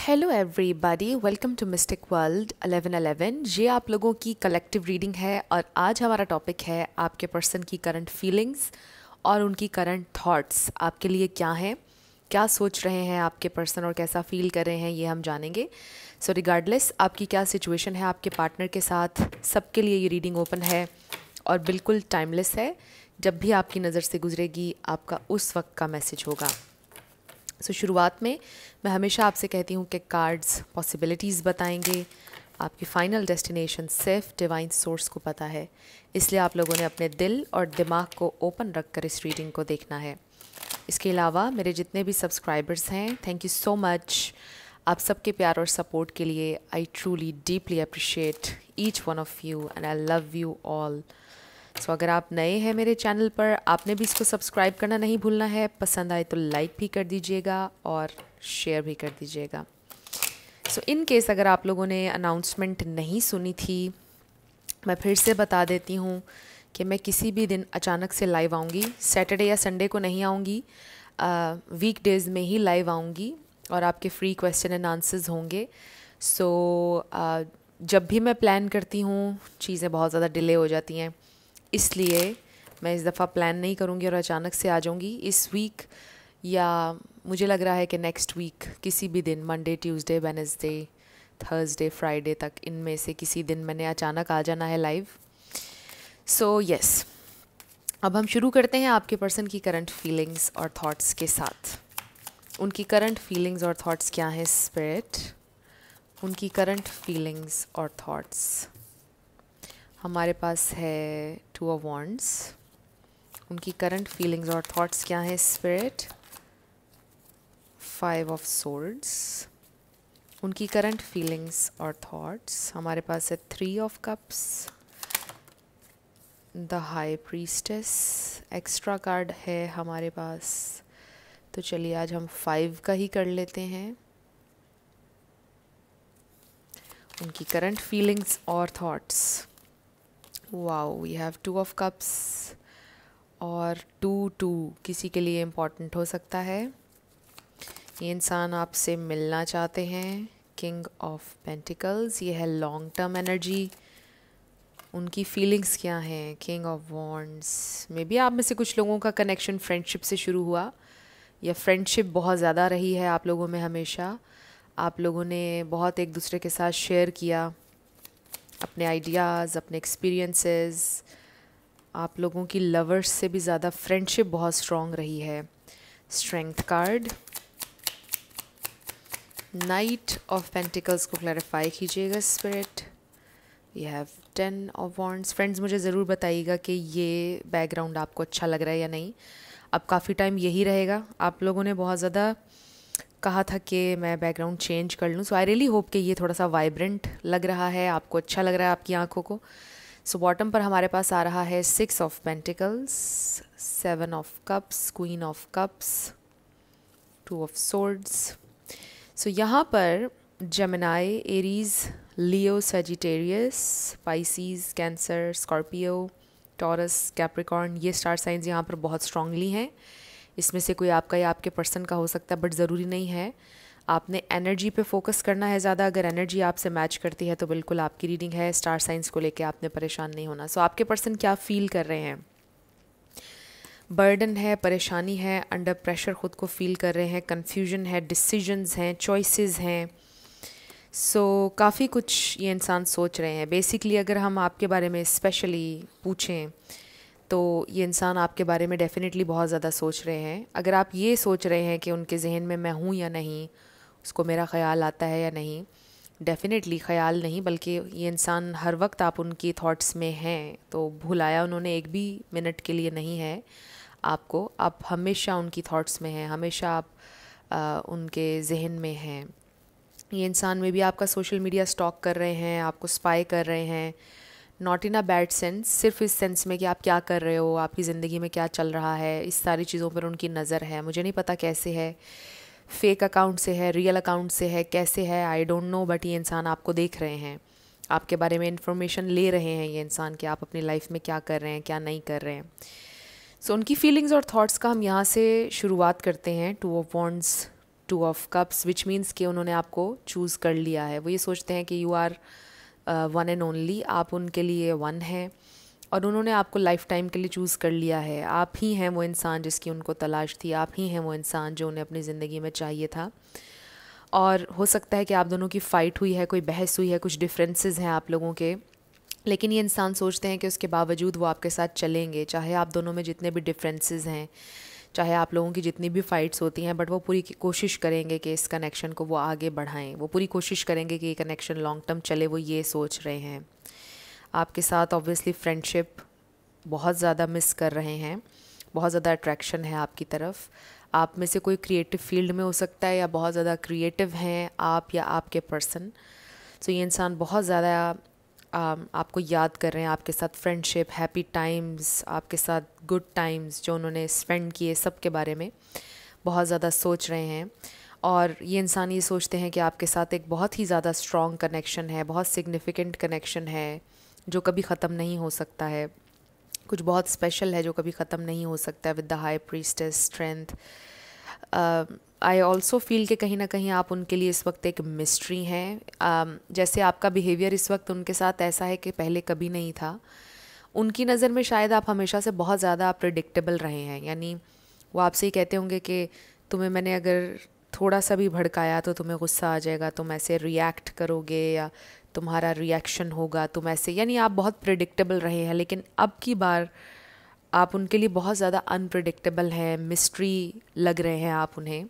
Hello everybody, welcome to mystic world 1111। ये आप लोगों की कलेक्टिव रीडिंग है और आज हमारा टॉपिक है आपके पर्सन की करंट फीलिंग्स और उनकी करंट थॉट्स आपके लिए क्या हैं, क्या सोच रहे हैं आपके पर्सन और कैसा फील कर रहे हैं, ये हम जानेंगे। सो रिगार्डलेस आपकी क्या सिचुएशन है आपके पार्टनर के साथ, सबके लिए ये रीडिंग ओपन है और बिल्कुल टाइमलेस है। जब भी आपकी नज़र से गुजरेगी आपका उस वक्त का मैसेज होगा। शुरुआत में मैं हमेशा आपसे कहती हूँ कि कार्ड्स पॉसिबिलिटीज़ बताएंगे, आपकी फ़ाइनल डेस्टिनेशन सिर्फ डिवाइन सोर्स को पता है, इसलिए आप लोगों ने अपने दिल और दिमाग को ओपन रख कर इस रीडिंग को देखना है। इसके अलावा मेरे जितने भी सब्सक्राइबर्स हैं, थैंक यू सो मच आप सबके प्यार और सपोर्ट के लिए। I truly deeply appreciate each one of you and I love you all. So अगर आप नए हैं मेरे चैनल पर, आपने भी इसको सब्सक्राइब करना नहीं भूलना है। पसंद आए तो लाइक भी कर दीजिएगा और शेयर भी कर दीजिएगा। सो इन केस अगर आप लोगों ने अनाउंसमेंट नहीं सुनी थी, मैं फिर से बता देती हूँ कि मैं किसी भी दिन अचानक से लाइव आऊँगी। सैटरडे या संडे को नहीं आऊँगी, वीक डेज़ में ही लाइव आऊँगी और आपके फ्री क्वेश्चन एंड आंसर्स होंगे। सो जब भी मैं प्लान करती हूँ चीज़ें बहुत ज़्यादा डिले हो जाती हैं, इसलिए मैं इस दफ़ा प्लान नहीं करूँगी और अचानक से आ जाऊँगी इस वीक, या मुझे लग रहा है कि नेक्स्ट वीक किसी भी दिन, Monday, Tuesday, Wednesday, Thursday, Friday तक, इनमें से किसी दिन मैंने अचानक आ जाना है लाइव। सो यस, अब हम शुरू करते हैं आपके पर्सन की करंट फीलिंग्स और थॉट्स के साथ। उनकी करंट फीलिंग्स और थॉट्स क्या हैं स्पिरिट? उनकी करंट फीलिंग्स और थॉट्स हमारे पास है टू ऑफ वॉन्ड्स। उनकी करंट फीलिंग्स और थॉट्स क्या हैं स्पिरिट? Five of swords. उनकी करंट फीलिंग्स और थॉट्स हमारे पास है three of cups, the high priestess. Extra card है हमारे पास, तो चलिए आज हम 5 का ही कर लेते हैं। उनकी करंट फीलिंग्स और thoughts, wow, we have 2 of cups और 2 किसी के लिए इम्पॉर्टेंट हो सकता है। ये इंसान आपसे मिलना चाहते हैं, किंग ऑफ पेंटिकल्स। ये है लॉन्ग टर्म एनर्जी। उनकी फीलिंग्स क्या हैं? King of wands. May be आप में से कुछ लोगों का कनेक्शन फ्रेंडशिप से शुरू हुआ, या फ्रेंडशिप बहुत ज़्यादा रही है आप लोगों में हमेशा। आप लोगों ने बहुत एक दूसरे के साथ शेयर किया अपने आइडियाज़, अपने एक्सपीरियंसेस। आप लोगों की लवर्स से भी ज़्यादा फ्रेंडशिप बहुत स्ट्रॉन्ग रही है। Strength card, knight of pentacles को क्लैरिफाई कीजिएगा spirit. We have 10 of wands. Friends, मुझे ज़रूर बताइएगा कि ये बैकग्राउंड आपको अच्छा लग रहा है या नहीं। अब काफ़ी टाइम यही रहेगा। आप लोगों ने बहुत ज़्यादा कहा था कि मैं बैकग्राउंड चेंज कर लूँ, सो आई रियली होप कि ये थोड़ा सा वाइब्रेंट लग रहा है, आपको अच्छा लग रहा है आपकी आंखों को। सो बॉटम पर हमारे पास आ रहा है 6 of pentacles, 7 of cups, queen of cups, 2 of swords. So यहाँ पर Gemini, Aries, Leo, Sagittarius, Pisces, Cancer, Scorpio, Taurus, Capricorn, ये स्टार साइंस यहाँ पर बहुत स्ट्रांगली हैं। इसमें से कोई आपका या आपके पर्सन का हो सकता है, बट ज़रूरी नहीं है। आपने एनर्जी पे फोकस करना है ज़्यादा। अगर एनर्जी आपसे मैच करती है तो बिल्कुल आपकी रीडिंग है। स्टार साइंस को लेके आपने परेशान नहीं होना। सो आपके पर्सन क्या फील कर रहे हैं? बर्डन है, परेशानी है, अंडर प्रेशर ख़ुद को फील कर रहे हैं, कन्फ्यूजन है, डिसीजंस हैं, चॉइसेस हैं। सो काफ़ी कुछ ये इंसान सोच रहे हैं। बेसिकली अगर हम आपके बारे में स्पेशली पूछें तो ये इंसान आपके बारे में डेफ़िनेटली बहुत ज़्यादा सोच रहे हैं। अगर आप ये सोच रहे हैं कि उनके जहन में मैं हूँ या नहीं, उसको मेरा ख़याल आता है या नहीं, डेफ़िनेटली ख़याल नहीं, बल्कि ये इंसान हर वक्त आप उनकी थॉट्स में हैं। तो भुलाया उन्होंने एक भी मिनट के लिए नहीं है आपको। आप हमेशा उनकी थॉट्स में हैं, हमेशा आप उनके जहन में हैं। ये इंसान में भी आपका सोशल मीडिया स्टॉक कर रहे हैं, आपको स्पाई कर रहे हैं। Not in a bad sense, सिर्फ इस सेंस में कि आप क्या कर रहे हो, आपकी ज़िंदगी में क्या चल रहा है, इस सारी चीज़ों पर उनकी नज़र है। मुझे नहीं पता कैसे है, फेक अकाउंट से है, रियल अकाउंट से है, कैसे है, आई डोंट नो, बट ये इंसान आपको देख रहे हैं, आपके बारे में इन्फॉर्मेशन ले रहे हैं ये इंसान कि आप अपनी लाइफ में क्या कर रहे हैं, क्या नहीं कर रहे हैं। सो उनकी फीलिंग्स और थॉट्स का हम यहाँ से शुरुआत करते हैं। 2 of wands 2 of cups, which means कि उन्होंने आपको चूज़ कर लिया है। वो ये सोचते हैं कि you are one and only, आप उनके लिए वन हैं और उन्होंने आपको लाइफ टाइम के लिए चूज़ कर लिया है। आप ही हैं वो इंसान जिसकी उनको तलाश थी, आप ही हैं वो इंसान जो उन्हें अपनी ज़िंदगी में चाहिए था। और हो सकता है कि आप दोनों की फ़ाइट हुई है, कोई बहस हुई है, कुछ डिफरेंसेस हैं आप लोगों के, लेकिन ये इंसान सोचते हैं कि उसके बावजूद वो आपके साथ चलेंगे, चाहे आप दोनों में जितने भी डिफरेंसेस हैं, चाहे आप लोगों की जितनी भी फ़ाइट्स होती हैं, बट वो पूरी कोशिश करेंगे कि इस कनेक्शन को वो आगे बढ़ाएं। वो पूरी कोशिश करेंगे कि ये कनेक्शन लॉन्ग टर्म चले, वो ये सोच रहे हैं। आपके साथ ऑब्वियसली फ्रेंडशिप बहुत ज़्यादा मिस कर रहे हैं, बहुत ज़्यादा अट्रैक्शन है आपकी तरफ। आप में से कोई क्रिएटिव फील्ड में हो सकता है या बहुत ज़्यादा क्रिएटिव हैं आप या आपके पर्सन। सो ये इंसान बहुत ज़्यादा आपको याद कर रहे हैं, आपके साथ फ्रेंडशिप, हैप्पी टाइम्स, आपके साथ गुड टाइम्स जो उन्होंने स्पेंड किए, सब के बारे में बहुत ज़्यादा सोच रहे हैं। और ये इंसान ये सोचते हैं कि आपके साथ एक बहुत ही ज़्यादा स्ट्रॉन्ग कनेक्शन है, बहुत सिग्निफिकेंट कनेक्शन है जो कभी ख़त्म नहीं हो सकता है, कुछ बहुत स्पेशल है जो कभी ख़त्म नहीं हो सकता है। With the high priestess strength, I also feel कि कहीं ना कहीं आप उनके लिए इस वक्त एक मिस्ट्री हैं। जैसे आपका बिहेवियर इस वक्त उनके साथ ऐसा है कि पहले कभी नहीं था। उनकी नज़र में शायद आप हमेशा से बहुत ज़्यादा प्रिडिक्टेबल रहे हैं, यानी वो आपसे ही कहते होंगे कि तुम्हें मैंने अगर थोड़ा सा भी भड़काया तो तुम्हें गुस्सा आ जाएगा, तुम ऐसे रिएक्ट करोगे या तुम्हारा रिएक्शन होगा, तुम ऐसे, यानी आप बहुत प्रिडिक्टेबल रहे हैं। लेकिन अब की बार आप उनके लिए बहुत ज़्यादा अनप्रिडिक्टेबल हैं, मिस्ट्री लग रहे हैं आप उन्हें।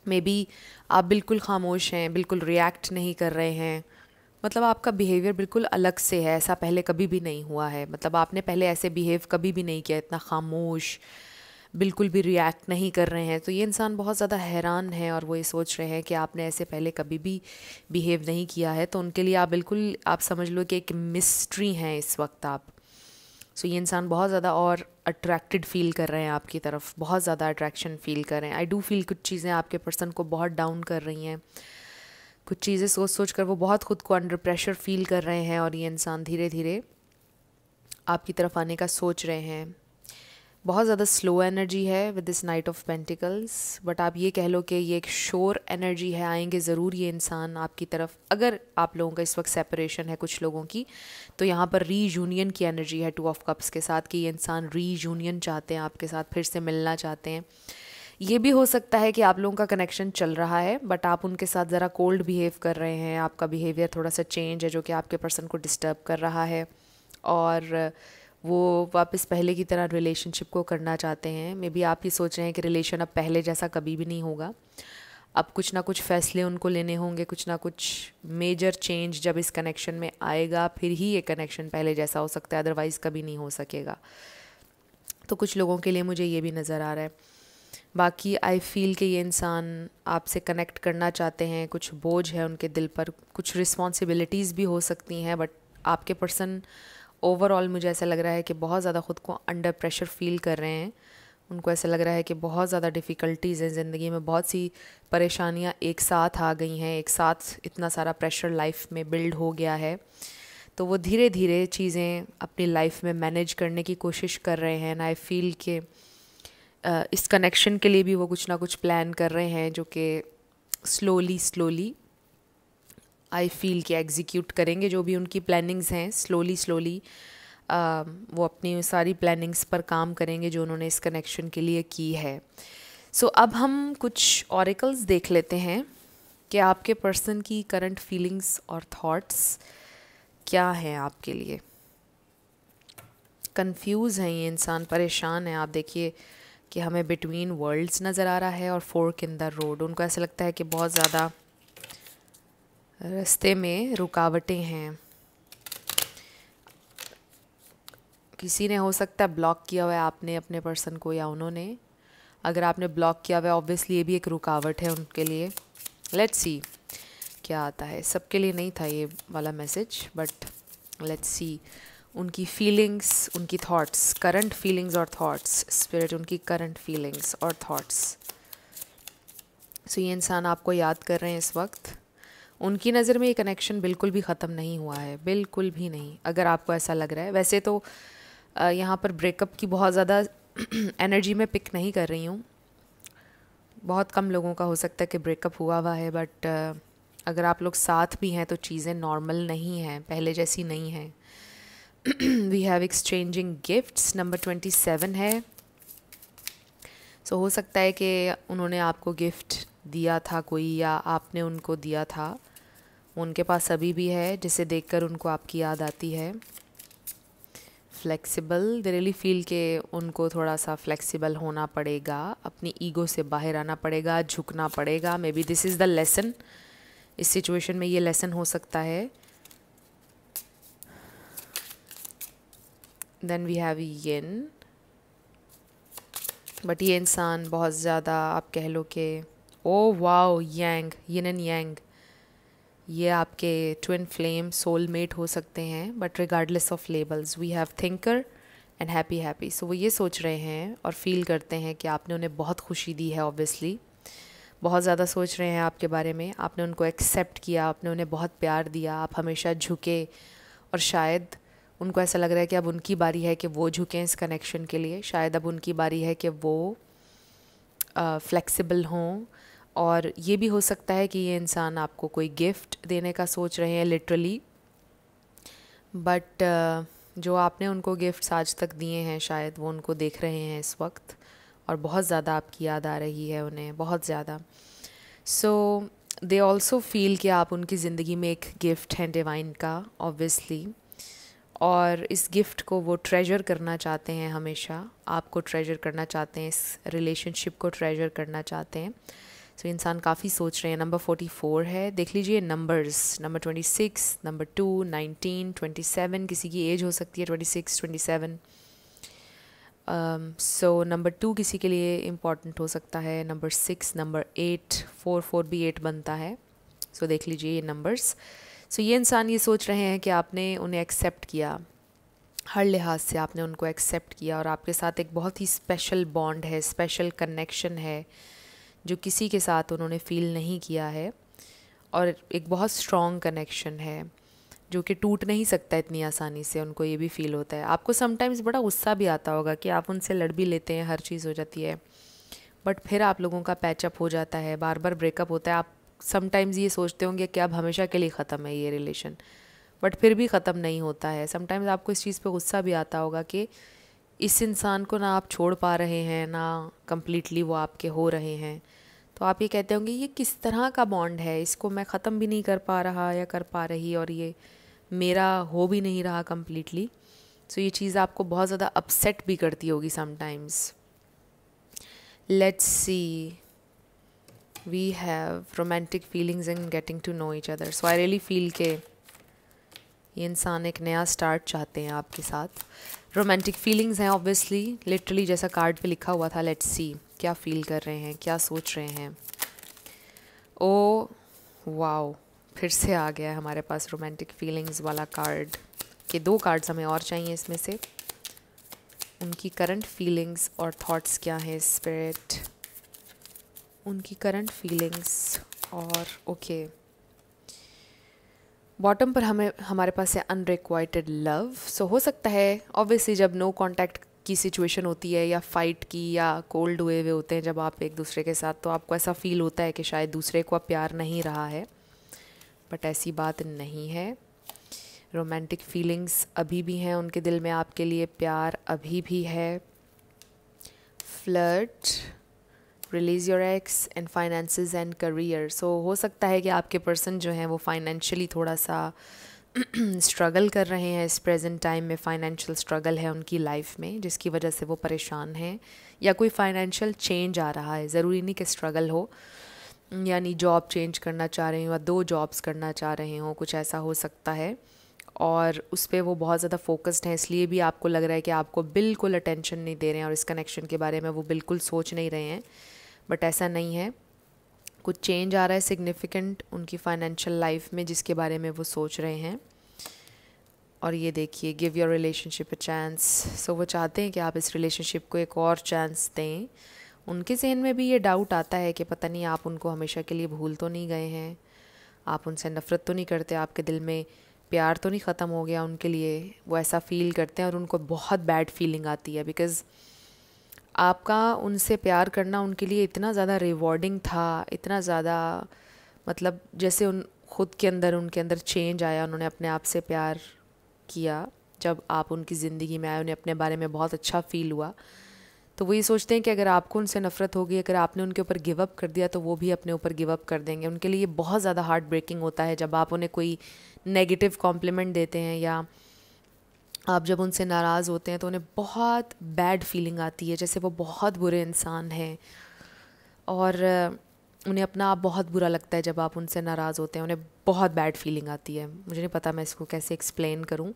मे बी आप बिल्कुल खामोश हैं, बिल्कुल रिएक्ट नहीं कर रहे हैं, मतलब आपका बिहेवियर बिल्कुल अलग से है, ऐसा पहले कभी भी नहीं हुआ है। मतलब आपने पहले ऐसे बिहेव कभी भी नहीं किया, इतना खामोश, बिल्कुल भी रिएक्ट नहीं कर रहे हैं। तो ये इंसान बहुत ज़्यादा हैरान है और वो ये सोच रहे हैं कि आपने ऐसे पहले कभी भी बिहेव नहीं किया है। तो उनके लिए आप बिल्कुल, आप समझ लो कि एक मिस्ट्री हैं इस वक्त आप। सो ये इंसान बहुत ज़्यादा और अट्रैक्टेड फील कर रहे हैं आपकी तरफ, बहुत ज़्यादा अट्रैक्शन फील कर रहे हैं। आई डू फील कुछ चीज़ें आपके पर्सन को बहुत डाउन कर रही हैं, कुछ चीज़ें सोच सोच कर वो बहुत खुद को अंडर प्रेशर फील कर रहे हैं और ये इंसान धीरे धीरे आपकी तरफ आने का सोच रहे हैं। बहुत ज़्यादा स्लो एनर्जी है with this night of pentacles, but आप ये कह लो कि ये एक श्योर एनर्जी है, आएंगे ज़रूर ये इंसान आपकी तरफ। अगर आप लोगों का इस वक्त सेपरेशन है कुछ लोगों की, तो यहाँ पर रीयूनियन की एनर्जी है 2 ऑफ कप्स के साथ, कि ये इंसान रीयूनियन चाहते हैं आपके साथ, फिर से मिलना चाहते हैं। ये भी हो सकता है कि आप लोगों का कनेक्शन चल रहा है बट आप उनके साथ ज़रा कोल्ड बिहेव कर रहे हैं, आपका बिहेवियर थोड़ा सा चेंज है जो कि आपके पर्सन को डिस्टर्ब कर रहा है और वो वापस पहले की तरह रिलेशनशिप को करना चाहते हैं। मे बी आप ये सोच रहे हैं कि रिलेशन अब पहले जैसा कभी भी नहीं होगा, अब कुछ ना कुछ फ़ैसले उनको लेने होंगे, कुछ ना कुछ मेजर चेंज जब इस कनेक्शन में आएगा फिर ही ये कनेक्शन पहले जैसा हो सकता है, अदरवाइज़ कभी नहीं हो सकेगा। तो कुछ लोगों के लिए मुझे ये भी नज़र आ रहा है। बाकी आई फील कि ये इंसान आपसे कनेक्ट करना चाहते हैं, कुछ बोझ है उनके दिल पर, कुछ रिस्पॉन्सिबिलिटीज़ भी हो सकती हैं, बट आपके पर्सन ओवरऑल मुझे ऐसा लग रहा है कि बहुत ज़्यादा ख़ुद को अंडर प्रेशर फील कर रहे हैं। उनको ऐसा लग रहा है कि बहुत ज़्यादा डिफ़िकल्टीज़ हैं ज़िंदगी में, बहुत सी परेशानियां एक साथ आ गई हैं, एक साथ इतना सारा प्रेशर लाइफ में बिल्ड हो गया है। तो वो धीरे धीरे चीज़ें अपनी लाइफ में मैनेज करने की कोशिश कर रहे हैं। एंड आई फील कि इस कनेक्शन के लिए भी वो कुछ ना कुछ प्लान कर रहे हैं जो कि स्लोली आई फील कि एग्जीक्यूट करेंगे जो भी उनकी प्लानिंग्स हैं। स्लोली वो अपनी सारी प्लानिंग्स पर काम करेंगे जो उन्होंने इस कनेक्शन के लिए की है। सो अब हम कुछ ऑरेकल्स देख लेते हैं कि आपके पर्सन की करंट फीलिंग्स और थॉट्स क्या हैं आपके लिए। कंफ्यूज हैं ये इंसान, परेशान है। आप देखिए कि हमें बिटवीन वर्ल्ड्स नज़र आ रहा है और फोर्क इन द रोड। उनको ऐसा लगता है कि बहुत ज़्यादा रास्ते में रुकावटें हैं। किसी ने हो सकता है ब्लॉक किया हुआ है आपने अपने पर्सन को या उन्होंने। अगर आपने ब्लॉक किया हुआ है ऑब्वियसली ये भी एक रुकावट है उनके लिए। लेट्स सी क्या आता है। सबके लिए नहीं था ये वाला मैसेज बट लेट्स सी उनकी फीलिंग्स, उनकी थॉट्स, करंट फीलिंग्स और थॉट्स। स्पिरिट उनकी करंट फीलिंग्स और थॉट्स। सो ये इंसान आपको याद कर रहे हैं इस वक्त। उनकी नज़र में ये कनेक्शन बिल्कुल भी ख़त्म नहीं हुआ है, बिल्कुल भी नहीं, अगर आपको ऐसा लग रहा है। वैसे तो यहाँ पर ब्रेकअप की बहुत ज़्यादा एनर्जी में पिक नहीं कर रही हूँ, बहुत कम लोगों का हो सकता है कि ब्रेकअप हुआ हुआ है, बट अगर आप लोग साथ भी हैं तो चीज़ें नॉर्मल नहीं हैं, पहले जैसी नहीं हैं। We have exchanging gifts, number 27 है। सो हो सकता है कि उन्होंने आपको गिफ्ट दिया था कोई, या आपने उनको दिया था, उनके पास अभी भी है, जिसे देखकर उनको आपकी याद आती है। फ्लेक्सिबल, दे रियली फील के उनको थोड़ा सा फ्लेक्सिबल होना पड़ेगा, अपनी ईगो से बाहर आना पड़ेगा, झुकना पड़ेगा। Maybe this is the lesson, इस सिचुएशन में ये लेसन हो सकता है। Then we have yin, but ये इंसान बहुत ज़्यादा, आप कह लो कि oh wow, Yang, yin and yang, ये आपके ट्विन फ्लेम सोलमेट हो सकते हैं। But regardless of labels, we have thinker and happy happy. So वो ये सोच रहे हैं और फील करते हैं कि आपने उन्हें बहुत खुशी दी है, ऑब्वियसली बहुत ज़्यादा सोच रहे हैं आपके बारे में, आपने उनको एक्सेप्ट किया, आपने उन्हें बहुत प्यार दिया, आप हमेशा झुके, और शायद उनको ऐसा लग रहा है कि अब उनकी बारी है कि वो झुकें इस कनेक्शन के लिए। शायद अब उनकी बारी है कि वो फ्लेक्सिबल हों। और ये भी हो सकता है कि ये इंसान आपको कोई गिफ्ट देने का सोच रहे हैं लिटरली, बट जो आपने उनको गिफ्ट्स आज तक दिए हैं शायद वो उनको देख रहे हैं इस वक्त, और बहुत ज़्यादा आपकी याद आ रही है उन्हें, बहुत ज़्यादा। सो दे ऑल्सो फील कि आप उनकी ज़िंदगी में एक गिफ्ट हैं डिवाइन का, ऑब्वियसली, और इस गिफ्ट को वो ट्रेजर करना चाहते हैं, हमेशा आपको ट्रेजर करना चाहते हैं, इस रिलेशनशिप को ट्रेजर करना चाहते हैं। सो इंसान काफ़ी सोच रहे हैं। नंबर 44 है, देख लीजिए नंबर्स, नंबर 26, नंबर 2, 19, 27, किसी की एज हो सकती है 26, 27। सो नंबर 2 किसी के लिए इम्पॉर्टेंट हो सकता है, नंबर 6, नंबर 8, 4 4 भी 8 बनता है। सो देख लीजिए ये नंबर्स। सो ये इंसान ये सोच रहे हैं कि आपने उन्हें एक्सेप्ट किया, हर लिहाज से आपने उनको एक्सेप्ट किया, और आपके साथ एक बहुत ही स्पेशल बॉन्ड है, स्पेशल कनेक्शन है जो किसी के साथ उन्होंने फ़ील नहीं किया है, और एक बहुत स्ट्रॉन्ग कनेक्शन है जो कि टूट नहीं सकता इतनी आसानी से। उनको ये भी फ़ील होता है। आपको समटाइम्स बड़ा गुस्सा भी आता होगा कि आप उनसे लड़ भी लेते हैं, हर चीज़ हो जाती है, बट फिर आप लोगों का पैचअप हो जाता है, बार बार ब्रेकअप होता है। आप समटाइम्स ये सोचते होंगे कि अब हमेशा के लिए ख़त्म है ये रिलेशन, बट फिर भी ख़त्म नहीं होता है। समटाइम्स आपको इस चीज़ पे गुस्सा भी आता होगा कि इस इंसान को ना आप छोड़ पा रहे हैं, ना कम्प्लीटली वो आपके हो रहे हैं। तो आप ये कहते होंगे ये किस तरह का बॉन्ड है, इसको मैं ख़त्म भी नहीं कर पा रहा या कर पा रही, और ये मेरा हो भी नहीं रहा कम्प्लीटली। सो ये चीज़ आपको बहुत ज़्यादा अपसेट भी करती होगी sometimes. Let's see, we have romantic feelings and getting to know each other. So I really feel के ये इंसान एक नया स्टार्ट चाहते हैं आपके साथ। रोमांटिक फीलिंग्स हैं ऑब्वियसली, लिटरली जैसा कार्ड पे लिखा हुआ था। लेट्स सी क्या फील कर रहे हैं, क्या सोच रहे हैं। ओ वाओ, फिर से आ गया है हमारे पास रोमांटिक फीलिंग्स वाला कार्ड, के 2 कार्ड्स हमें और चाहिए इसमें से। उनकी करंट फीलिंग्स और थॉट्स क्या हैं स्पिरिट, उनकी करंट फीलिंग्स। और ओके, बॉटम पर हमें हमारे पास है अनरिक्वाइटेड लव। सो हो सकता है ऑब्वियसली जब नो कांटेक्ट की सिचुएशन होती है, या फाइट की, या कोल्ड हुए हुए होते हैं जब आप एक दूसरे के साथ, तो आपको ऐसा फील होता है कि शायद दूसरे को अब प्यार नहीं रहा है, बट ऐसी बात नहीं है। रोमांटिक फीलिंग्स अभी भी हैं उनके दिल में आपके लिए, प्यार अभी भी है। Flirt, release your ex, and finances and career. So हो सकता है कि आपके पर्सन जो हैं वो फाइनेंशियली थोड़ा सा स्ट्रगल कर रहे हैं इस प्रेजेंट टाइम में। फाइनेंशियल स्ट्रगल है उनकी लाइफ में जिसकी वजह से वो परेशान हैं, या कोई फाइनेंशियल चेंज आ रहा है। ज़रूरी नहीं कि स्ट्रगल हो, यानी जॉब चेंज करना चाह रहे हो या 2 जॉब्स करना चाह रहे हो, कुछ ऐसा हो सकता है। और उस पर वो बहुत ज़्यादा फोकस्ड हैं, इसलिए भी आपको लग रहा है कि आपको बिल्कुल अटेंशन नहीं दे रहे हैं, और इस कनेक्शन के बारे में वो बिल्कुल सोच नहीं रहे हैं। बट ऐसा नहीं है, कुछ चेंज आ रहा है सिग्निफिकेंट उनकी फाइनेंशियल लाइफ में जिसके बारे में वो सोच रहे हैं। और ये देखिए, give your relationship a chance. So वो चाहते हैं कि आप इस रिलेशनशिप को एक और चांस दें। उनके जहन में भी ये डाउट आता है कि पता नहीं आप उनको हमेशा के लिए भूल तो नहीं गए हैं, आप उनसे नफ़रत तो नहीं करते, आपके दिल में प्यार तो नहीं ख़त्म हो गया उनके लिए। वो ऐसा फ़ील करते हैं और उनको बहुत बैड फीलिंग आती है, बिकॉज़ आपका उनसे प्यार करना उनके लिए इतना ज़्यादा रिवॉर्डिंग था, इतना ज़्यादा मतलब जैसे उन खुद के अंदर उनके अंदर चेंज आया, उन्होंने अपने आप से प्यार किया। जब आप उनकी ज़िंदगी में आए, उन्हें अपने बारे में बहुत अच्छा फ़ील हुआ, तो वो ये सोचते हैं कि अगर आपको उनसे नफ़रत होगी, अगर आपने उनके ऊपर गिव अप कर दिया तो वो भी अपने ऊपर गिव अप कर देंगे। उनके लिए बहुत ज़्यादा हार्ट ब्रेकिंग होता है जब आप उन्हें कोई नेगेटिव कॉम्प्लीमेंट देते हैं, या आप जब उनसे नाराज़ होते हैं तो उन्हें बहुत बैड फीलिंग आती है, जैसे वो बहुत बुरे इंसान हैं। और उन्हें अपना आप बहुत बुरा लगता है जब आप उनसे नाराज़ होते हैं, उन्हें बहुत बैड फीलिंग आती है। मुझे नहीं पता मैं इसको कैसे एक्सप्लेन करूं,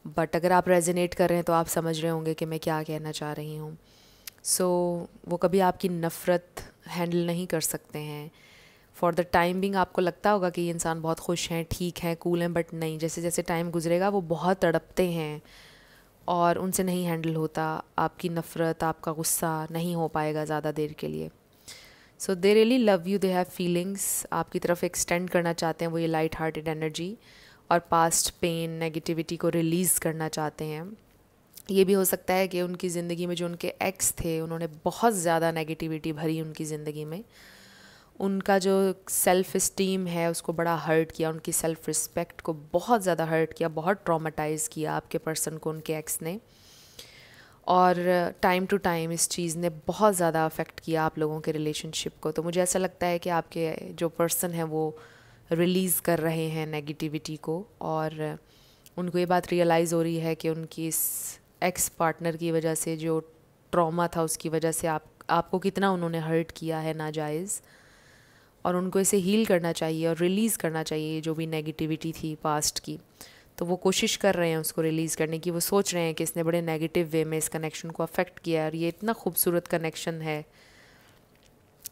बट अगर आप रेजोनेट कर रहे हैं तो आप समझ रहे होंगे कि मैं क्या कहना चाह रही हूँ। सो वो कभी आपकी नफ़रत हैंडल नहीं कर सकते हैं। फॉर द टाइम बिंग आपको लगता होगा कि ये इंसान बहुत खुश हैं, ठीक हैं, कूल हैं, बट नहीं, जैसे जैसे टाइम गुजरेगा वो बहुत तड़पते हैं और उनसे नहीं हैंडल होता। आपकी नफ़रत, आपका गुस्सा नहीं हो पाएगा ज़्यादा देर के लिए। So they really love you, they have feelings, आपकी तरफ एक्सटेंड करना चाहते हैं वो ये लाइट हार्टेड एनर्जी, और पास्ट पेन, नेगेटिविटी को रिलीज़ करना चाहते हैं। ये भी हो सकता है कि उनकी ज़िंदगी में जो उनके एक्स थे, उन्होंने बहुत ज़्यादा नेगेटिविटी भरी उनकी ज़िंदगी में। उनका जो सेल्फ़ इस्टीम है उसको बड़ा हर्ट किया, उनकी सेल्फ़ रिस्पेक्ट को बहुत ज़्यादा हर्ट किया, बहुत ट्रॉमेटाइज़ किया आपके पर्सन को उनके एक्स ने। और टाइम टू टाइम इस चीज़ ने बहुत ज़्यादा अफेक्ट किया आप लोगों के रिलेशनशिप को। तो मुझे ऐसा लगता है कि आपके जो पर्सन है वो रिलीज़ कर रहे हैं नेगेटिविटी को, और उनको ये बात रियलाइज़ हो रही है कि उनकी इस एक्स पार्टनर की वजह से जो ट्रॉमा था उसकी वजह से आपको कितना उन्होंने हर्ट किया है नाजायज़, और उनको इसे हील करना चाहिए और रिलीज़ करना चाहिए जो भी नेगेटिविटी थी पास्ट की। तो वो कोशिश कर रहे हैं उसको रिलीज़ करने की। वो सोच रहे हैं कि इसने बड़े नेगेटिव वे में इस कनेक्शन को अफेक्ट किया है, और ये इतना खूबसूरत कनेक्शन है,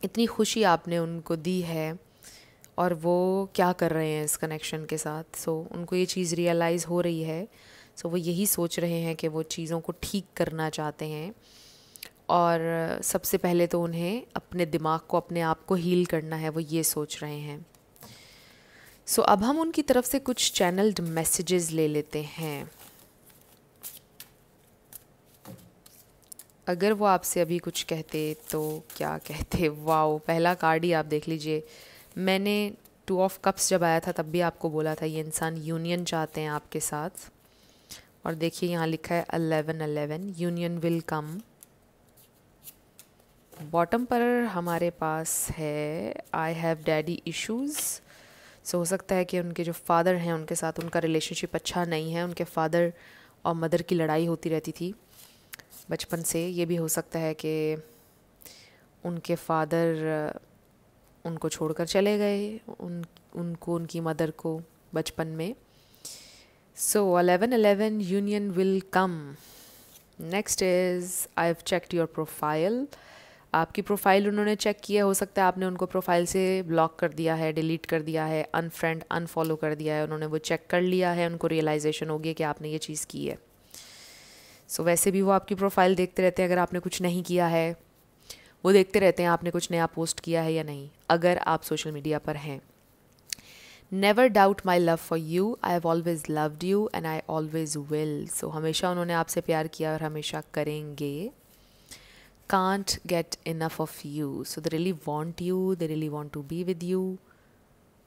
इतनी खुशी आपने उनको दी है, और वो क्या कर रहे हैं इस कनेक्शन के साथ। सो उनको ये चीज़ रियलाइज़ हो रही है। सो वो यही सोच रहे हैं कि वो चीज़ों को ठीक करना चाहते हैं, और सबसे पहले तो उन्हें अपने दिमाग को, अपने आप को हील करना है, वो ये सोच रहे हैं। सो अब हम उनकी तरफ से कुछ चैनल्ड मैसेजेस ले लेते हैं। अगर वो आपसे अभी कुछ कहते तो क्या कहते? वाओ, पहला कार्ड ही आप देख लीजिए। मैंने 2 ऑफ कप्स जब आया था तब भी आपको बोला था ये इंसान यूनियन चाहते हैं आपके साथ। और देखिए यहाँ लिखा है 1111, यूनियन विल कम। बॉटम पर हमारे पास है आई हैव डैडी इश्यूज़। सो हो सकता है कि उनके जो फादर हैं उनके साथ उनका रिलेशनशिप अच्छा नहीं है, उनके फादर और मदर की लड़ाई होती रहती थी बचपन से। ये भी हो सकता है कि उनके फादर उनको छोड़कर चले गए, उनको, उनकी मदर को बचपन में। सो 1111, union will come. Next is I have checked your profile. आपकी प्रोफाइल उन्होंने चेक किया। हो सकता है आपने उनको प्रोफाइल से ब्लॉक कर दिया है, डिलीट कर दिया है, अनफ्रेंड, अनफॉलो कर दिया है। उन्होंने वो चेक कर लिया है, उनको रियलाइजेशन हो गया कि आपने ये चीज़ की है। सो वैसे भी वो आपकी प्रोफाइल देखते रहते हैं, अगर आपने कुछ नहीं किया है वो देखते रहते हैं आपने कुछ नया पोस्ट किया है या नहीं, अगर आप सोशल मीडिया पर हैं। Never doubt my love for you, I have always loved you and I always will. So हमेशा उन्होंने आपसे प्यार किया और हमेशा करेंगे। Can't get enough of you, so they really want you, they really want to be with you,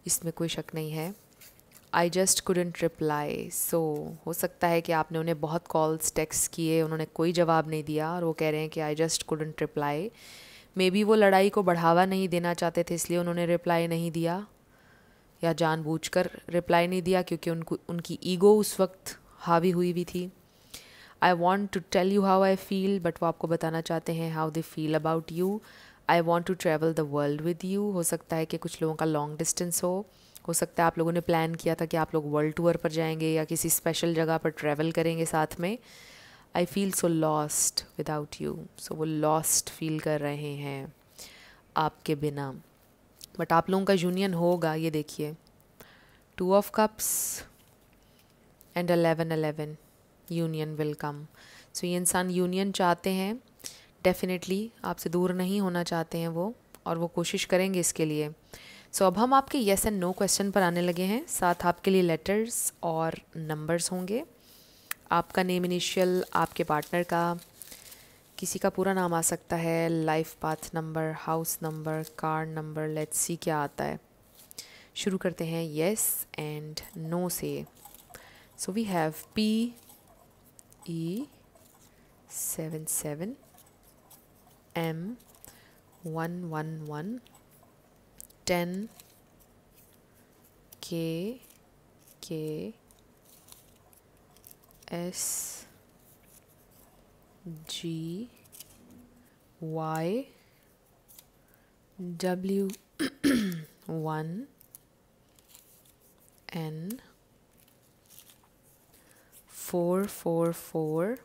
इसमें कोई शक नहीं है। I just couldn't reply, so हो सकता है कि आपने उन्हें बहुत कॉल्स, टेक्स्ट किए, उन्होंने कोई जवाब नहीं दिया, और वो कह रहे हैं कि I just couldn't reply। May be वो लड़ाई को बढ़ावा नहीं देना चाहते थे, इसलिए उन्होंने रिप्लाई नहीं दिया, या जानबूझकर रिप्लाई नहीं दिया, क्योंकि उनकी ईगो उस वक्त हावी हुई भी थी। I want to tell you how I feel, but वो आपको बताना चाहते हैं how they feel about you. I want to travel the world with you. हो सकता है कि कुछ लोगों का लॉन्ग डिस्टेंस हो सकता है आप लोगों ने प्लान किया था कि आप लोग वर्ल्ड टूर पर जाएंगे या किसी स्पेशल जगह पर ट्रैवल करेंगे साथ में। I feel so lost without you. So वो लॉस्ट फील कर रहे हैं आपके बिना, बट आप लोगों का यूनियन होगा। ये देखिए 2 of cups and 1111, union will come. So ये इंसान यूनियन चाहते हैं, डेफिनेटली आपसे दूर नहीं होना चाहते हैं वो, और वो कोशिश करेंगे इसके लिए। सो अब हम आपके येस एंड नो क्वेश्चन पर आने लगे हैं। साथ आपके लिए लेटर्स और नंबर्स होंगे, आपका नेम इनिशियल, आपके पार्टनर का, किसी का पूरा नाम आ सकता है, life path number, house number, car number. Let's see क्या आता है। शुरू करते हैं yes and no say. So we have PE77 M111 10 K S G Y W 1 N 444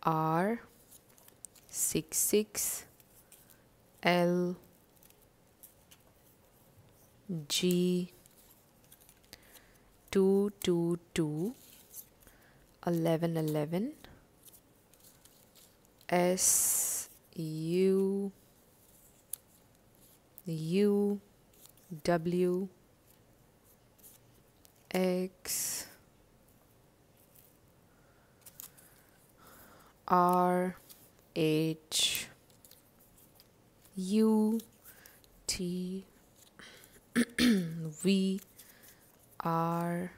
R 66 L G 222 1111 S U W X R H U T V R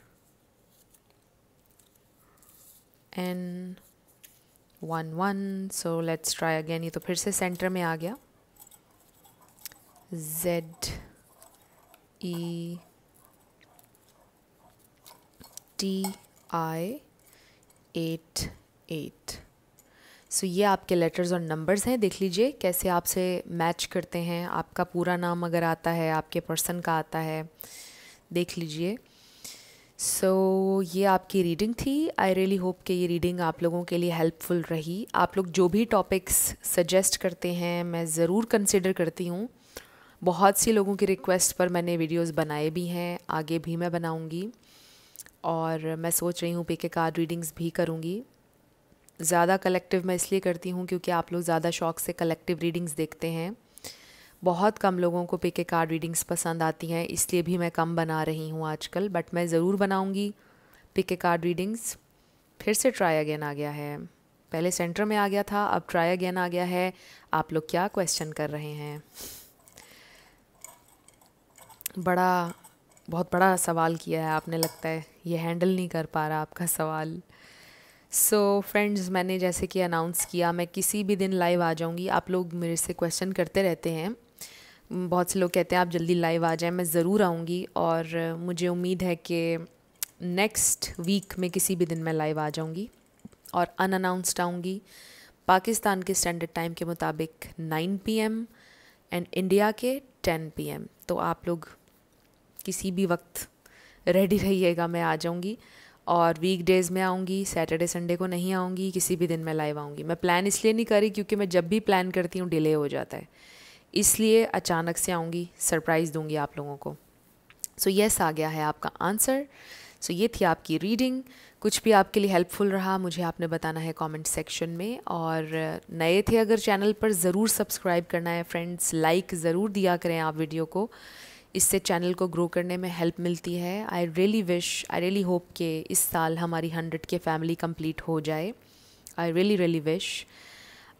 N 11। So let's try again. ये तो फिर से centre में आ गया। Z E T I 88। सो ये आपके letters और numbers हैं। देख लीजिए कैसे आपसे मैच करते हैं। आपका पूरा नाम अगर आता है, आपके पर्सन का आता है, देख लीजिए। सो ये आपकी रीडिंग थी। आई रियली होप कि ये रीडिंग आप लोगों के लिए हेल्पफुल रही। आप लोग जो भी टॉपिक्स सजेस्ट करते हैं मैं ज़रूर कंसिडर करती हूँ। बहुत सी लोगों की रिक्वेस्ट पर मैंने वीडियोस बनाए भी हैं, आगे भी मैं बनाऊँगी। और मैं सोच रही हूँ पिक ए कार्ड रीडिंग्स भी करूँगी। ज़्यादा कलेक्टिव मैं इसलिए करती हूँ क्योंकि आप लोग ज़्यादा शौक से कलेक्टिव रीडिंग्स देखते हैं। बहुत कम लोगों को पिक ए कार्ड रीडिंग्स पसंद आती हैं, इसलिए भी मैं कम बना रही हूँ आजकल। बट मैं ज़रूर बनाऊँगी पिक ए कार्ड रीडिंग्स। फिर से ट्राई अगेन आ गया है। पहले सेंटर में आ गया था, अब ट्राई अगेन आ गया है। आप लोग क्या क्वेश्चन कर रहे हैं? बहुत बड़ा सवाल किया है आपने, लगता है ये हैंडल नहीं कर पा रहा आपका सवाल। सो फ्रेंड्स, मैंने जैसे कि अनाउंस किया, मैं किसी भी दिन लाइव आ जाऊंगी। आप लोग मेरे से क्वेश्चन करते रहते हैं, बहुत से लोग कहते हैं आप जल्दी लाइव आ जाएं। मैं ज़रूर आऊंगी और मुझे उम्मीद है कि नेक्स्ट वीक में किसी भी दिन मैं लाइव आ जाऊंगी और अनअनाउंस्ड आऊंगी। पाकिस्तान के स्टैंडर्ड टाइम के मुताबिक 9 PM एंड इंडिया के 10 PM। तो आप लोग किसी भी वक्त रेडी रहिएगा, मैं आ जाऊंगी। और वीक डेज़ में आऊँगी, सैटरडे संडे को नहीं आऊँगी, किसी भी दिन मैं लाइव आऊँगी। मैं प्लान इसलिए नहीं करी क्योंकि मैं जब भी प्लान करती हूँ डिले हो जाता है, इसलिए अचानक से आऊँगी, सरप्राइज़ दूँगी आप लोगों को। सो येस आ गया है आपका आंसर। सो ये थी आपकी रीडिंग। कुछ भी आपके लिए हेल्पफुल रहा मुझे आपने बताना है कमेंट सेक्शन में। और नए थे अगर चैनल पर, ज़रूर सब्सक्राइब करना है फ्रेंड्स। लाइक ज़रूर दिया करें आप वीडियो को, इससे चैनल को ग्रो करने में हेल्प मिलती है। आई रियली होप कि इस साल हमारी 100 के फैमिली कंप्लीट हो जाए। I really wish.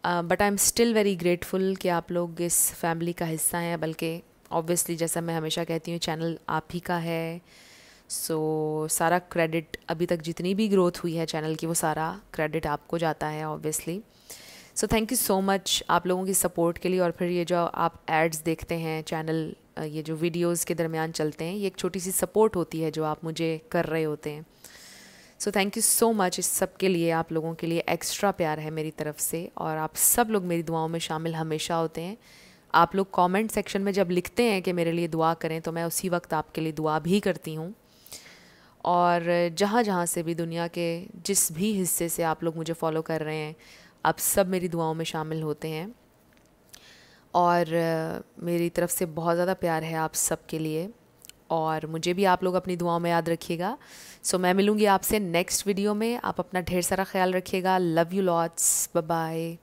But I am still very grateful कि आप लोग इस फैमिली का हिस्सा हैं। बल्कि ऑब्वियसली जैसा मैं हमेशा कहती हूँ, चैनल आप ही का है। सो सारा क्रेडिट, अभी तक जितनी भी ग्रोथ हुई है चैनल की, वो सारा क्रेडिट आपको जाता है obviously. So thank you so much आप लोगों की सपोर्ट के लिए। और फिर ये जो आप एड्स देखते हैं चैनल, ये जो वीडियोस के दरमियान चलते हैं, ये एक छोटी सी सपोर्ट होती है जो आप मुझे कर रहे होते हैं। So thank you so much इस सब के लिए। आप लोगों के लिए एक्स्ट्रा प्यार है मेरी तरफ से, और आप सब लोग मेरी दुआओं में शामिल हमेशा होते हैं। आप लोग कमेंट सेक्शन में जब लिखते हैं कि मेरे लिए दुआ करें, तो मैं उसी वक्त आपके लिए दुआ भी करती हूँ। और जहाँ जहाँ से भी, दुनिया के जिस भी हिस्से से आप लोग मुझे फॉलो कर रहे हैं, आप सब मेरी दुआओं में शामिल होते हैं। और मेरी तरफ से बहुत ज़्यादा प्यार है आप सब के लिए, और मुझे भी आप लोग अपनी दुआओं में याद रखिएगा। सो मैं मिलूँगी आपसे नेक्स्ट वीडियो में। आप अपना ढेर सारा ख्याल रखिएगा। Love you lots, bye bye.